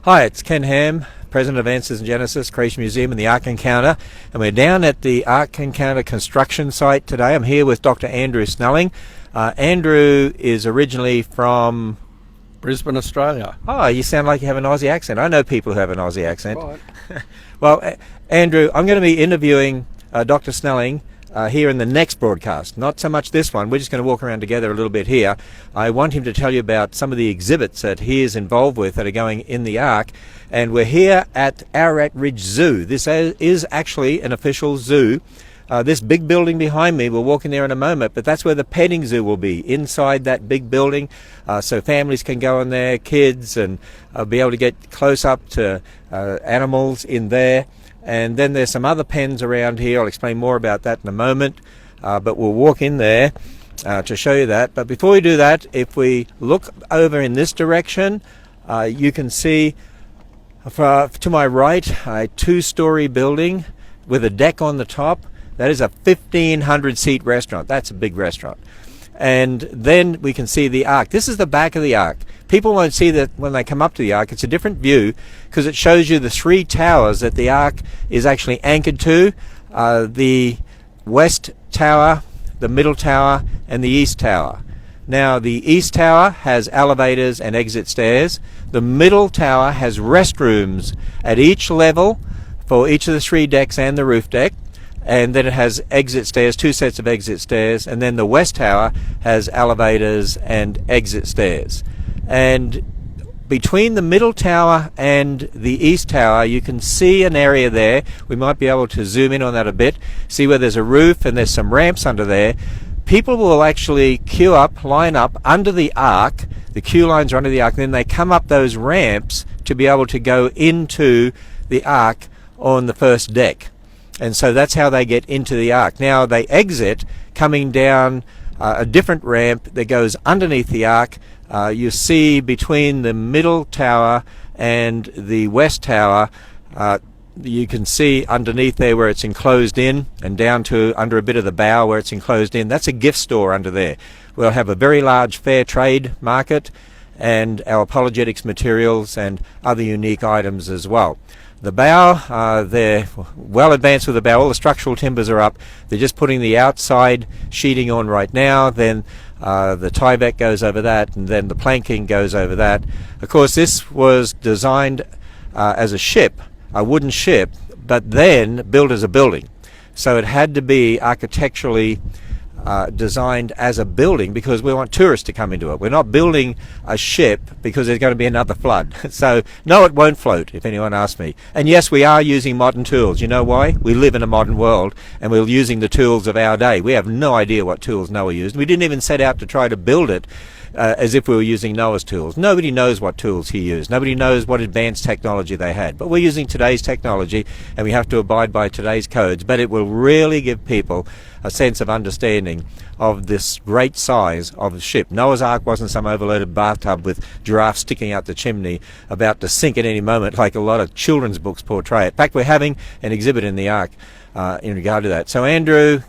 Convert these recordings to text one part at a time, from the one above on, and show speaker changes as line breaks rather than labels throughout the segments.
Hi, it's Ken Ham, President of Answers in Genesis, Creation Museum and the Ark Encounter, and we're down at the Ark Encounter construction site today. I'm here with Dr. Andrew Snelling. Andrew is originally from
Brisbane, Australia.
Oh, you sound like you have an Aussie accent. I know people who have an Aussie accent.
Right.
Well, Andrew, I'm going to be interviewing Dr. Snelling here in the next broadcast. Not so much this one. We're just going to walk around together a little bit here. I want him to tell you about some of the exhibits that he is involved with that are going in the Ark. And we're here at Ararat Ridge Zoo. This is actually an official zoo. This big building behind me, we'll walk in there in a moment, but that's where the petting zoo will be, inside that big building, so families can go in there, kids, and be able to get close up to animals in there. And then there's some other pens around here. I'll explain more about that in a moment, but we'll walk in there to show you that. But before we do that, if we look over in this direction, you can see to my right a two-story building with a deck on the top. That is a 1,500-seat restaurant. That's a big restaurant. And then we can see the Ark. This is the back of the Ark. People won't see that when they come up to the Ark. It's a different view because it shows you the three towers that the Ark is actually anchored to. The West Tower, the Middle Tower, and the East Tower. Now, the East Tower has elevators and exit stairs. The Middle Tower has restrooms at each level for each of the three decks and the roof deck. And then it has exit stairs, two sets of exit stairs, and then the West Tower has elevators and exit stairs. And between the Middle Tower and the East Tower, you can see an area there. We might be able to zoom in on that a bit, see where there's a roof and there's some ramps under there. People will actually queue up, line up under the Ark. The queue lines are under the Ark, and then they come up those ramps to be able to go into the Ark on the first deck. And so that's how they get into the Ark. Now they exit coming down a different ramp that goes underneath the Ark. You see between the Middle Tower and the West Tower, you can see underneath there where it's enclosed in, and down to under a bit of the bow where it's enclosed in. That's a gift store under there. We'll have a very large fair trade market and our apologetics materials and other unique items as well. The bow, they're well advanced with the bow. All the structural timbers are up. They're just putting the outside sheeting on right now. Then the Tyvek goes over that, and then the planking goes over that. Of course, this was designed as a ship, a wooden ship, but then built as a building. So it had to be architecturally designed as a building because we want tourists to come into it. We're not building a ship because there's going to be another flood. So no, it won't float, if anyone asks me. And yes, we are using modern tools. You know why? We live in a modern world and we're using the tools of our day. We have no idea what tools Noah used. We didn't even set out to try to build it as if we were using Noah's tools. Nobody knows what tools he used. Nobody knows what advanced technology they had. But we're using today's technology and we have to abide by today's codes. But it will really give people a sense of understanding of this great size of the ship. Noah's Ark wasn't some overloaded bathtub with giraffes sticking out the chimney about to sink at any moment like a lot of children's books portray it. In fact, we're having an exhibit in the Ark in regard to that. So Andrew,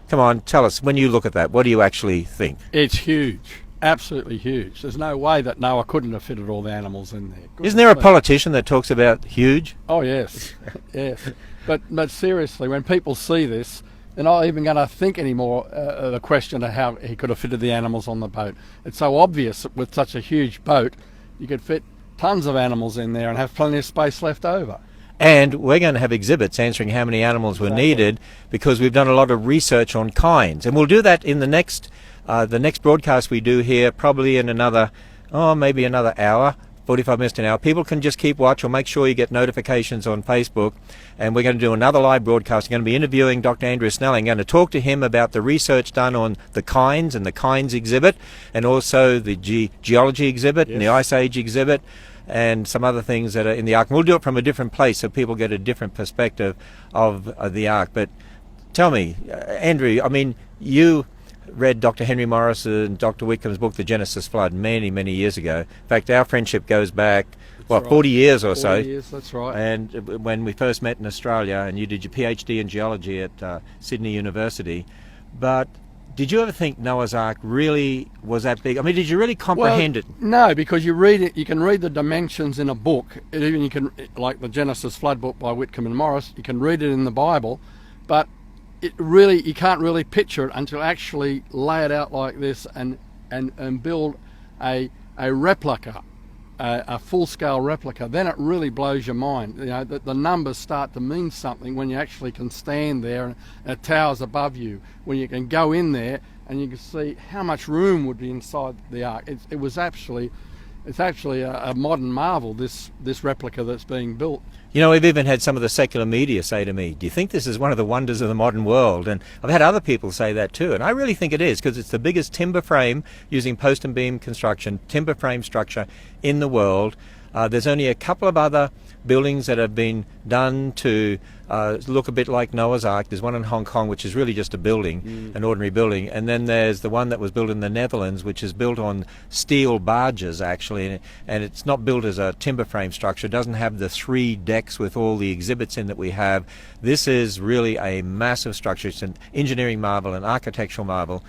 come on, tell us, when you look at that, what do you actually think?
It's huge. Absolutely huge. There's no way that Noah couldn't have fitted all the animals in there.
Isn't there a politician that talks about huge?
Oh, yes. Yes. But seriously, when people see this, they're not even going to think anymore the question of how he could have fitted the animals on the boat. It's so obvious that with such a huge boat, you could fit tons of animals in there and have plenty of space left over.
And we're going to have exhibits answering how many animals were needed because we've done a lot of research on kinds. And we'll do that in the next broadcast we do here, probably in maybe another hour, 45 minutes to an hour. People can just keep watch or make sure you get notifications on Facebook. And we're going to do another live broadcast. We're going to be interviewing Dr. Andrew Snelling. I'm going to talk to him about the research done on the kinds and the kinds exhibit, and also the geology exhibit, yes, and the Ice Age exhibit, and some other things that are in the Ark. And we'll do it from a different place so people get a different perspective of the Ark. But tell me, Andrew, I mean, you read Dr. Henry Morris and Dr. Whitcomb's book, The Genesis Flood, many, many years ago. In fact, our friendship goes back, 40 years or so.
40 years, that's right.
And when we first met in Australia, and you did your PhD in geology at Sydney University. But Did you ever think Noah's Ark really was that big? I mean, did you really comprehend it?
No, because you read it. You can read the dimensions in a book. Even you can, like the Genesis flood book by Whitcomb and Morris. You can read it in the Bible, but it really, you can't really picture it until you actually lay it out like this and build a replica, a full-scale replica. Then it really blows your mind. You know, the numbers start to mean something when you actually can stand there and it towers above you. When you can go in there and you can see how much room would be inside the ark. It's actually a modern marvel, this replica that's being built.
You know, we've even had some of the secular media say to me, do you think this is one of the wonders of the modern world? And I've had other people say that too, and I really think it is, because it's the biggest timber frame, using post and beam construction, timber frame structure in the world. There's only a couple of other buildings that have been done to look a bit like Noah's Ark. There's one in Hong Kong, which is really just a building, an ordinary building. And then there's the one that was built in the Netherlands, which is built on steel barges, actually. And it's not built as a timber frame structure. It doesn't have the 3 decks with all the exhibits in that we have. This is really a massive structure. It's an engineering marvel, an architectural marvel.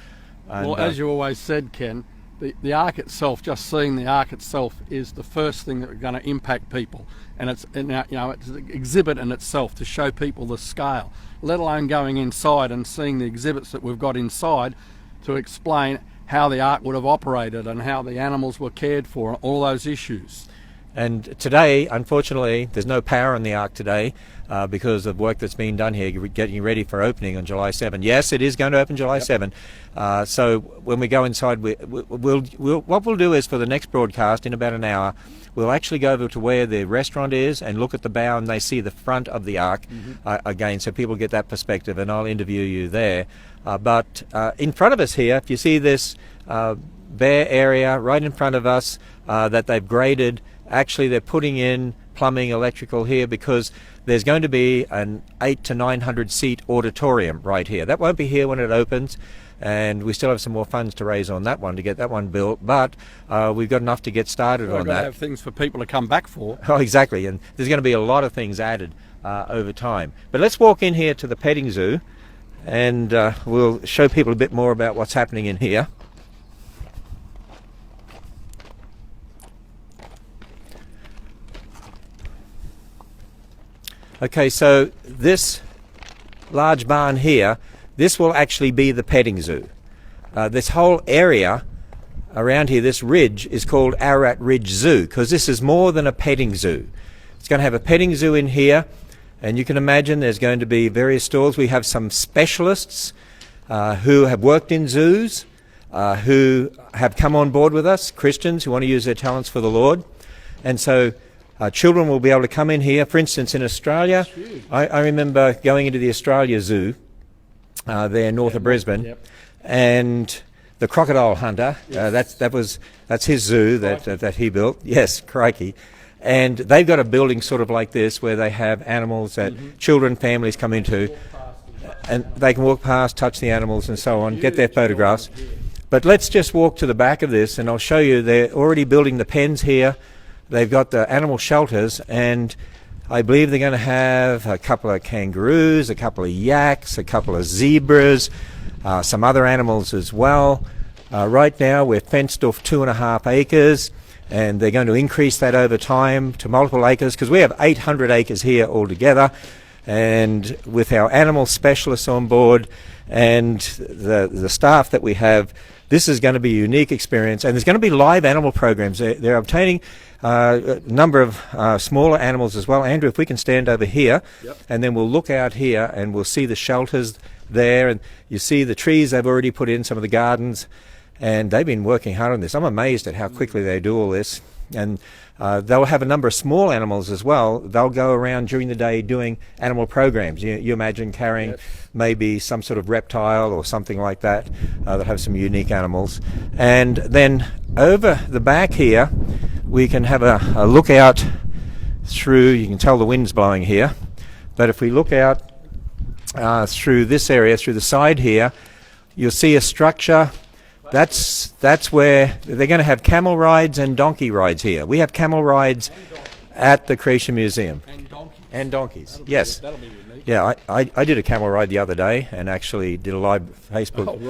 And,
well, as you always said, Ken, the ark itself, just seeing the ark itself, is the first thing that's going to impact people, and it's an exhibit in itself to show people the scale. Let alone going inside and seeing the exhibits that we've got inside to explain how the ark would have operated and how the animals were cared for, and all those issues.
And today, unfortunately, there's no power in the Ark today because of work that's being done here, getting ready for opening on July 7. Yes, it is going to open July 7. So when we go inside, what we'll do is, for the next broadcast in about an hour, we'll actually go over to where the restaurant is and look at the bow, and they see the front of the Ark again, so people get that perspective, and I'll interview you there. But in front of us here, if you see this bare area right in front of us that they've graded, actually they're putting in plumbing, electrical here, because there's going to be an 800 to 900 seat auditorium right here. That won't be here when it opens, and we still have some more funds to raise on that one to get that one built, but we've got enough to get started on that.
We've got to have things for people to come back for.
Oh, exactly, and there's going to be a lot of things added over time. But let's walk in here to the petting zoo, and we'll show people a bit more about what's happening in here. Okay, so this large barn here, this will actually be the petting zoo. This whole area around here, this ridge, is called Ararat Ridge Zoo, because this is more than a petting zoo. It's going to have a petting zoo in here, and you can imagine there's going to be various stalls. We have some specialists who have worked in zoos, who have come on board with us, Christians who want to use their talents for the Lord. And so children will be able to come in here. For instance, in Australia, I remember going into the Australia Zoo there north of Brisbane, and the crocodile hunter, that's his zoo that he built. Yes, crikey. And they've got a building sort of like this where they have animals that children, families come into, and they can walk past, touch the animals and so on, get their photographs. But let's just walk to the back of this, and I'll show you. They're already building the pens here. They've got the animal shelters, and I believe they're going to have a couple of kangaroos, a couple of yaks, a couple of zebras, some other animals as well. Right now we're fenced off 2.5 acres, and they're going to increase that over time to multiple acres, because we have 800 acres here altogether. And with our animal specialists on board and the staff that we have, this is going to be a unique experience, and there's going to be live animal programs. They're obtaining a number of smaller animals as well. Andrew, if we can stand over here, and then we'll look out here and we'll see the shelters there, and you see the trees they've already put in, some of the gardens, and they've been working hard on this. I'm amazed at how quickly they do all this. And they'll have a number of small animals as well. They'll go around during the day doing animal programs. You imagine carrying maybe some sort of reptile or something like that that have some unique animals. And then over the back here, we can have a look out through, you can tell the wind's blowing here, but if we look out through this area, through the side here, you'll see a structure. That's where they're going to have camel rides and donkey rides here. We have camel rides at the Creation Museum.
And donkeys.
And donkeys, yes.
That'll be unique.
Yeah, I did a camel ride the other day and actually did a live Facebook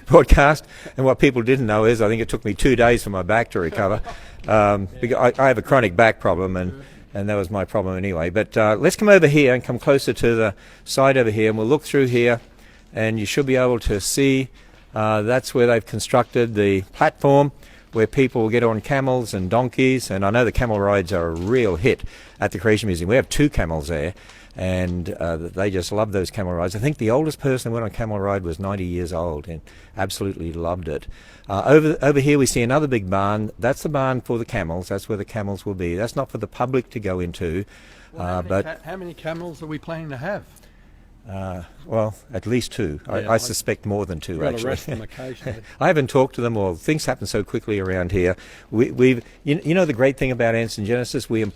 broadcast. And what people didn't know is I think it took me 2 days for my back to recover. Because I have a chronic back problem, and that was my problem anyway. But let's come over here and come closer to the side over here, and we'll look through here, and you should be able to see that's where they've constructed the platform where people will get on camels and donkeys. And I know the camel rides are a real hit at the Creation Museum. We have 2 camels there, and they just love those camel rides. I think the oldest person who went on a camel ride was 90 years old and absolutely loved it. Over here we see another big barn. That's the barn for the camels. That's where the camels will be. That's not for the public to go into.
Well, how many camels are we planning to have?
Well, at least 2.
Yeah,
I suspect more than 2, actually.
Rest them occasionally.
I haven't talked to them, or things happen so quickly around here. You know the great thing about Ants in Genesis, we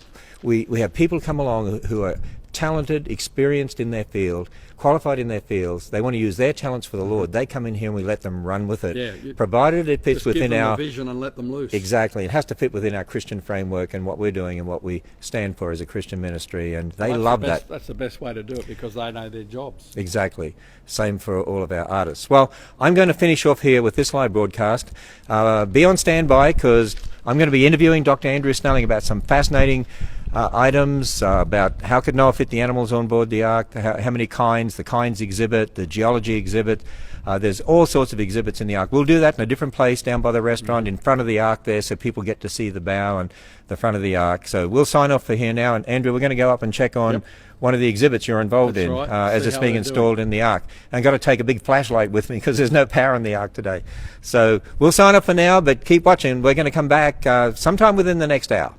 have people come along who are talented, experienced in their field, qualified in their fields. They want to use their talents for the Lord. They come in here and we let them run with it, provided it fits within our
vision and let them loose.
Exactly, it has to fit within our Christian framework and what we're doing and what we stand for as a Christian ministry. And they love that.
That's the best way to do it because they know their jobs.
Exactly. Same for all of our artists. Well, I'm going to finish off here with this live broadcast. Be on standby because I'm going to be interviewing Dr. Andrew Snelling about some fascinating items about how could Noah fit the animals on board the ark, how many kinds, the kinds exhibit, the geology exhibit. There's all sorts of exhibits in the ark. We'll do that in a different place down by the restaurant in front of the ark there so people get to see the bow and the front of the ark. So we'll sign off for here now. And Andrew, we're going to go up and check on one of the exhibits you're involved in as it's being installed in the ark. And I've got to take a big flashlight with me because there's no power in the ark today. So we'll sign up for now, but keep watching. We're going to come back sometime within the next hour.